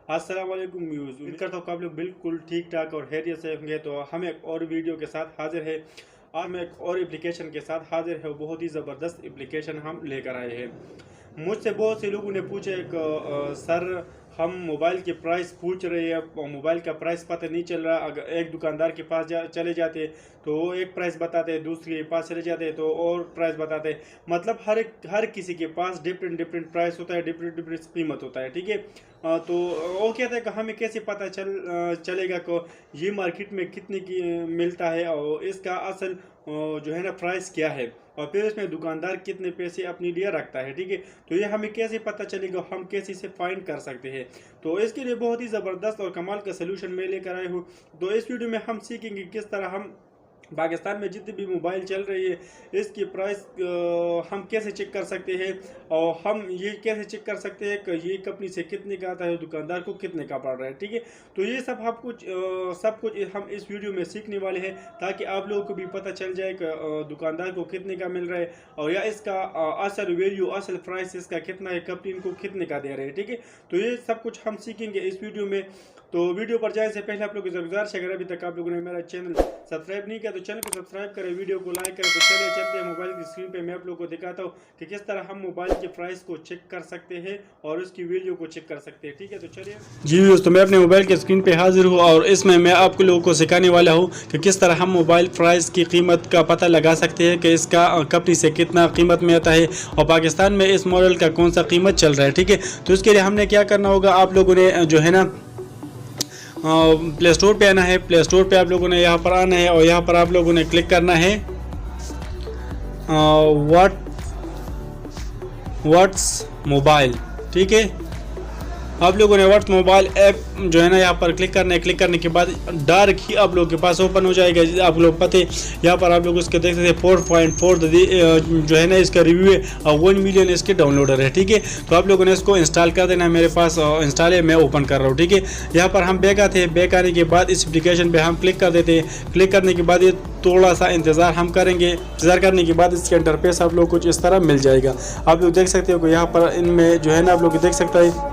अस्सलाम वालेकुम व्यूज़, उम्मीद करता हूँ कि आप लोग बिल्कुल ठीक ठाक और खैरियत से होंगे। तो हम एक और वीडियो के साथ हाजिर है। आज मैं एक और एप्लीकेशन के साथ हाजिर है। बहुत ही ज़बरदस्त एप्लीकेशन हम लेकर आए हैं। मुझसे बहुत से लोगों ने पूछे कि सर हम मोबाइल के प्राइस पूछ रहे हैं और मोबाइल का प्राइस पता नहीं चल रहा। अगर एक दुकानदार के पास चले जाते तो वो एक प्राइस बताते हैं, दूसरे के पास चले जाते तो और प्राइस बताते हैं। मतलब हर किसी के पास डिफरेंट प्राइस होता है, डिफरेंट कीमत होता है। ठीक है, तो वो कहते हैं कि हमें कैसे पता चलेगा कि ये मार्केट में कितने की मिलता है और इसका असल जो है ना प्राइस क्या है, और फिर इसमें दुकानदार कितने पैसे अपने लिए रखता है। ठीक है, तो ये हमें कैसे पता चलेगा, हम कैसे इसे फाइंड कर सकते हैं। तो इसके लिए बहुत ही ज़बरदस्त और कमाल का सलूशन मैं लेकर आया हूँ। तो इस वीडियो में हम सीखेंगे किस तरह हम पाकिस्तान में जितनी भी मोबाइल चल रही है इसकी प्राइस हम कैसे चेक कर सकते हैं, और हम ये कैसे चेक कर सकते हैं कि ये कंपनी से कितने का आता है, दुकानदार को कितने का पड़ रहा है। ठीक है, तो ये सब सब कुछ हम इस वीडियो में सीखने वाले हैं, ताकि आप लोगों को भी पता चल जाए कि दुकानदार को कितने का मिल रहा है, और या इसका असल वैल्यू, असल प्राइस इसका कितना है, कंपनी इनको कितने का दे रहे हैं। ठीक है, तो ये सब कुछ हम सीखेंगे इस वीडियो में। तो वीडियो पर जाने से पहले आप लोगों की गुजारिश है, अगर अभी तक आप लोगों ने मेरा चैनल सब्सक्राइब नहीं किया तो चैनल को सब्सक्राइब करें, वीडियो को लाइक करें। तो चलिए चलते हैं मोबाइल की स्क्रीन पे। मैं आप लोगों को दिखाता हूँ कि किस तरह हम मोबाइल के प्राइस को चेक कर सकते हैं और उसकी वैल्यू को चेक कर सकते हैं। ठीक है, तो चलिए जी दोस्तों, मैं अपने मोबाइल की स्क्रीन पे हाजिर हूँ और इसमें मैं आप लोगों को सिखाने वाला हूँ कि किस तरह हम मोबाइल प्राइस की कीमत का पता लगा सकते हैं कि इसका कंपनी से कितना कीमत में आता है और पाकिस्तान में इस मॉडल का कौन सा कीमत चल रहा है। ठीक है, तो इसके लिए हमने क्या करना होगा, आप लोगों ने जो है ना प्ले स्टोर पे आना है। प्ले स्टोर पे आप लोगों ने यहाँ पर आना है और यहाँ पर आप लोगों ने क्लिक करना है व्हाट्स मोबाइल। ठीक है, आप लोगों ने व्हाट्स मोबाइल ऐप जो है ना यहाँ पर क्लिक करना है। क्लिक करने के बाद डायरेक्ट ही आप लोगों के पास ओपन हो जाएगा। आप लोग पते यहाँ पर आप लोग उसके देख सकते हैं 4.4 जो है ना इसका रिव्यू है और 1 मिलियन इसके डाउनलोडर है। ठीक है, तो आप लोगों ने इसको इंस्टॉल कर देना है। मेरे पास इंस्टॉल है, मैं ओपन कर रहा हूँ। ठीक है, यहाँ पर हम बैक आते हैं। बैक आने के बाद इस एप्लीकेशन पर हम क्लिक कर देते हैं। क्लिक करने के बाद ये थोड़ा सा इंतज़ार हम करेंगे। इंतज़ार करने के बाद इसके इंटरफेस आप लोग कुछ इस तरह मिल जाएगा। आप लोग देख सकते हो कि यहाँ पर इनमें जो है ना आप लोग देख सकते हैं,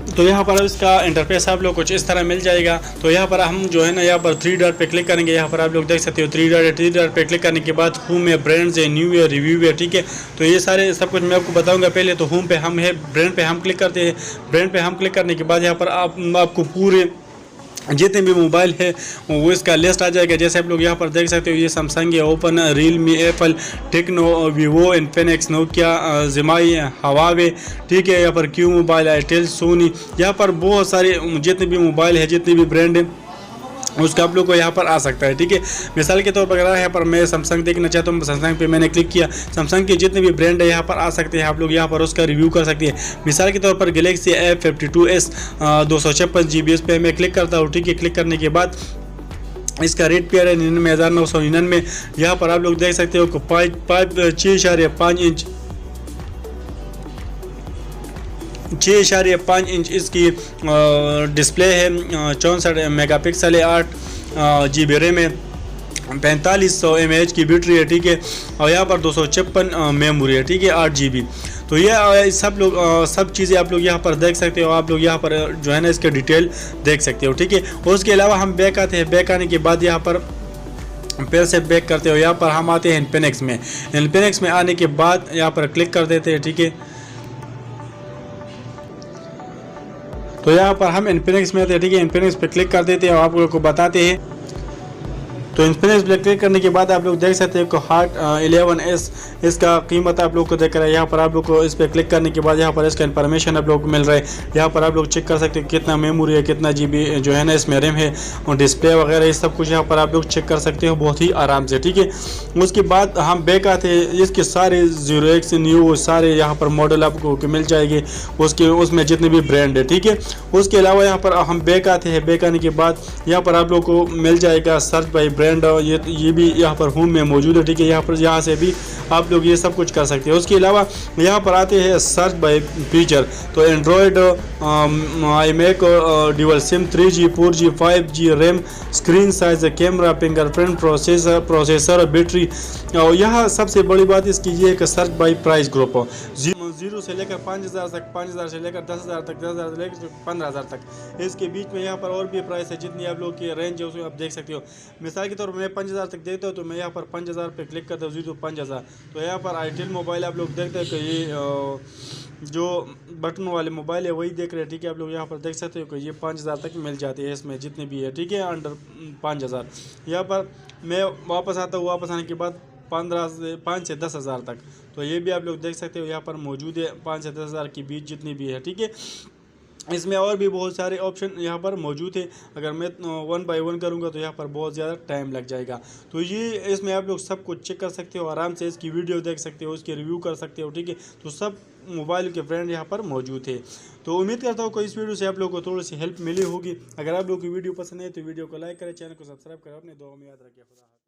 तो यहाँ पर इसका इंटरफेस आप लोग कुछ इस तरह मिल जाएगा। तो यहाँ पर हम जो है ना यहाँ पर 3 डॉट पे क्लिक करेंगे। यहाँ पर आप लोग देख सकते हो 3 डॉट पे क्लिक करने के बाद होम है, ब्रांड्स है, न्यू है, रिव्यू है। ठीक है, तो ये सारे सब कुछ मैं आपको बताऊंगा। पहले तो होम पे हम है, ब्रांड पे हम क्लिक करते हैं। ब्रांड पे हम क्लिक करने के बाद यहाँ पर आपको पूरे जितने भी मोबाइल है वो इसका लिस्ट आ जाएगा। जैसे आप लोग यहाँ पर देख सकते हो, ये सैमसंग है, Oppo, Realme, Apple, Tecno, Vivo, Infinix, Nokia, Xiaomi, Huawei. ठीक है, यहाँ पर क्यू मोबाइल, एयरटेल, सोनी, यहाँ पर बहुत सारे जितने भी मोबाइल है, जितने भी ब्रांड है उसका आप लोग को यहाँ पर आ सकता है। ठीक है, मिसाल के तौर पर अगर यहाँ पर मैं सैमसंग देखना चाहता हूँ, सैमसंग पे मैंने क्लिक किया, सैमसंग के जितने भी ब्रांड है यहाँ पर आ सकते हैं। आप लोग यहाँ पर उसका रिव्यू कर सकते हैं। मिसाल के तौर पर गैलेक्सी F52s 256 GB इस पर मैं क्लिक करता हूँ। ठीक है, क्लिक करने के बाद इसका रेट पे है 99,999। यहाँ पर आप लोग देख सकते हो कि 6.5 इंच इसकी डिस्प्ले है, 64 मेगापिक्सल है, 8 GB रैम है, 4500 mAh की बैटरी है। ठीक है, और यहाँ पर 256 मेमोरी है। ठीक है, 8 GB। तो ये सब चीज़ें आप लोग यहाँ पर देख सकते हो। आप लोग यहाँ पर जो है ना इसके डिटेल देख सकते हो। ठीक है, और उसके अलावा हम बैक आते हैं। बैक आने के बाद यहाँ पर फिर से बैक करते हो। यहाँ पर हम आते हैं इन्फिनिक्स में। इन्फिनिक्स में आने के बाद यहाँ पर क्लिक कर देते हैं। ठीक है, तो यहाँ पर हम इन्फिनिक्स में आते हैं। ठीक है, इन्फिनिक्स पे क्लिक कर देते हैं और आप लोगों को बताते हैं। तो इन्फिनिक्स पे क्लिक करने के बाद आप लोग देख सकते हैं कि Hot 11s इसका कीमत आप लोग को देख रहा है। यहाँ पर आप लोग को इस पर क्लिक करने के बाद यहाँ पर इसका इन्फॉर्मेशन आप लोग को मिल रहा है। यहाँ पर आप लोग चेक कर सकते हैं कितना मेमोरी है, कितना GB जो है ना इसमें रैम है, और डिस्प्ले वगैरह ये सब कुछ यहाँ पर आप लोग चेक कर सकते हो बहुत ही आराम से। ठीक है, उसके बाद हम बैक आते हैं। इसके सारे 0x न्यू सारे यहाँ पर मॉडल आपको मिल जाएंगे, उसमें जितने भी ब्रांड है। ठीक है, उसके अलावा यहाँ पर हम बैक आते हैं। बैक आने के बाद यहाँ पर आप लोग को मिल जाएगा सर्च बाई ब्रांड। फ्रेंड ये भी यहाँ पर होम में मौजूद है, ठीक है। यहाँ से भी आप लोग ये सब कुछ कर सकते हैं। उसके अलावा यहाँ पर आते हैं सर्च बाय फीचर, तो Android I make dual SIM, 3G 4G 5G RAM, screen size, camera, fingerprint, processor, battery. और यहाँ सबसे बड़ी बात इसकी ये है कि सर्च बाय प्राइस ग्रुप, 0 से लेकर 5000 तक, 5000 से लेकर 10,000 तक, 10,000 से लेकर 15,000 तक। इसके बीच में यहाँ पर और भी प्राइस है, जितनी आप लोग की रेंज है उसमें आप देख सकते हो। मिसाल के तौर पर मैं 5000 तक देखता हूँ, तो मैं यहाँ पर 5000 पे क्लिक करता हूँ, 0-5000। तो यहाँ पर आईटेल मोबाइल आप लोग देखते हैं कि ये जो बटन वाले मोबाइल है वही देख रहे हैं, ठीक है। आप लोग यहाँ पर देख सकते हो कि ये 5000 तक मिल जाती है इसमें, जितने भी है, ठीक है, अंडर 5000। यहाँ पर मैं वापस आता हूँ, वापस आने के बाद 5 से 10,000 तक, तो ये भी आप लोग देख सकते हो यहाँ पर मौजूद है, 5 से 10,000 के बीच जितनी भी है, ठीक है। इसमें और भी बहुत सारे ऑप्शन यहाँ पर मौजूद है। अगर मैं 1 बाय 1 करूँगा तो यहाँ पर बहुत ज़्यादा टाइम लग जाएगा। तो ये इसमें आप लोग सब कुछ चेक कर सकते हो, आराम से इसकी वीडियो देख सकते हो, उसके रिव्यू कर सकते हो, ठीक है। तो सब मोबाइल के ब्रांड यहाँ पर मौजूद है। तो उम्मीद करता हूँ कि इस वीडियो से आप लोगों को थोड़ी सी हेल्प मिली होगी। अगर आप लोगों की वीडियो पसंद है तो वीडियो को लाइक करें, चैनल को सब्सक्राइब करें, अपने दुआ में याद रखिए। खुदा।